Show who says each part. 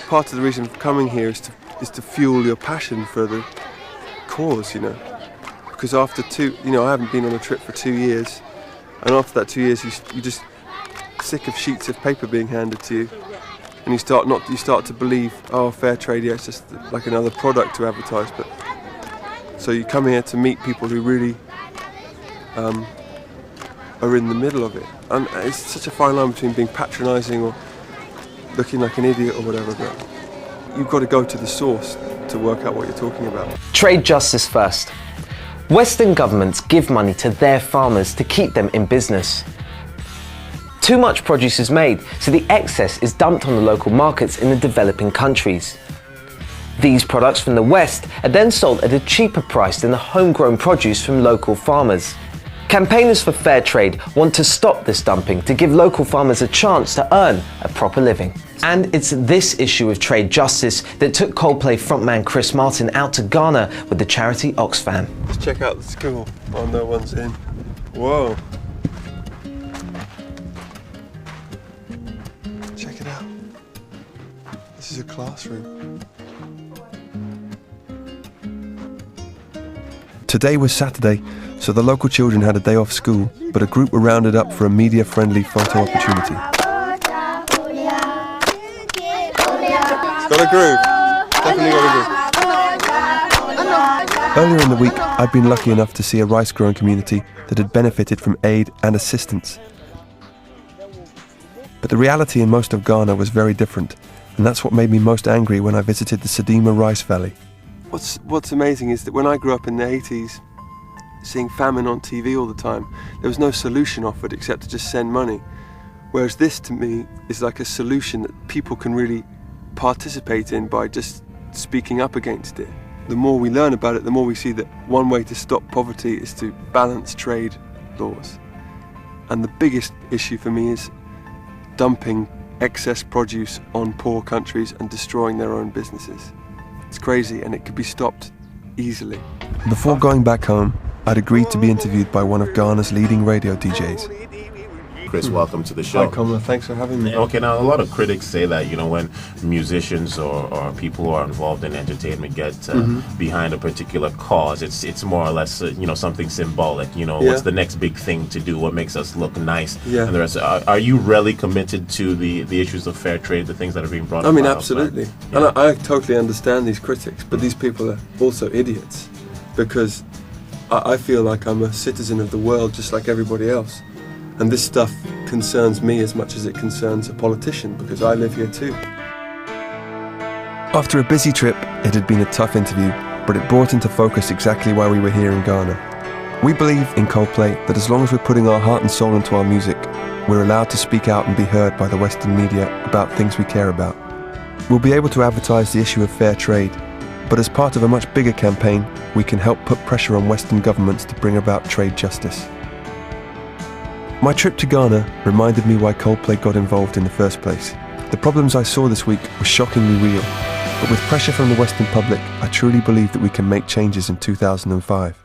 Speaker 1: part of the reason for coming here is to fuel your passion for the cause, you know. Because after I haven't been on a trip for 2 years, and after that 2 years, you just sick of sheets of paper being handed to you, and you start to believe, oh, fair trade, yeah, it's just like another product to advertise. But so you come here to meet people who really are in the middle of it, and it's such a fine line between being patronising or looking like an idiot or whatever. But you've got to go to the source to work out what you're talking about.
Speaker 2: Trade justice first. Western governments give money to their farmers to keep them in business. Too much produce is made, so the excess is dumped on the local markets in the developing countries. These products from the West are then sold at a cheaper price than the homegrown produce from local farmers. Campaigners for fair trade want to stop this dumping to give local farmers a chance to earn a proper living. And it's this issue of trade justice that took Coldplay frontman Chris Martin out to Ghana with the charity Oxfam.
Speaker 1: Let's check out the school while no one's in. Whoa. Check it out. This is a classroom. Today was Saturday, so the local children had a day off school, but a group were rounded up for a media-friendly photo opportunity. It's got a groove. Definitely got a groove. Earlier in the week, I'd been lucky enough to see a rice-growing community that had benefited from aid and assistance. But the reality in most of Ghana was very different, and that's what made me most angry when I visited the Sedima Rice Valley. What's amazing is that when I grew up in the 80s, seeing famine on TV all the time, there was no solution offered except to just send money. Whereas this, to me, is like a solution that people can really participate in by just speaking up against it. The more we learn about it, the more we see that one way to stop poverty is to balance trade laws. And the biggest issue for me is dumping excess produce on poor countries and destroying their own businesses. It's crazy, and it could be stopped easily. Before going back home, I'd agreed to be interviewed by one of Ghana's leading radio DJs.
Speaker 3: Chris, welcome to the show.
Speaker 1: Hi, Kamala. Thanks for having me.
Speaker 3: Okay, now a lot of critics say that, when musicians or people who are involved in entertainment get behind a particular cause, it's more or less, something symbolic. What's the next big thing to do? What makes us look nice?
Speaker 1: Yeah.
Speaker 3: And the rest. Are you really committed to the issues of fair trade, the things that are being brought up?
Speaker 1: I mean, absolutely. Yeah. And I totally understand these critics, but these people are also idiots, because I feel like I'm a citizen of the world just like everybody else. And this stuff concerns me as much as it concerns a politician, because I live here too. After a busy trip, it had been a tough interview, but it brought into focus exactly why we were here in Ghana. We believe in Coldplay that as long as we're putting our heart and soul into our music, we're allowed to speak out and be heard by the Western media about things we care about. We'll be able to advertise the issue of fair trade, but as part of a much bigger campaign, we can help put pressure on Western governments to bring about trade justice. My trip to Ghana reminded me why Coldplay got involved in the first place. The problems I saw this week were shockingly real, but with pressure from the Western public, I truly believe that we can make changes in 2005.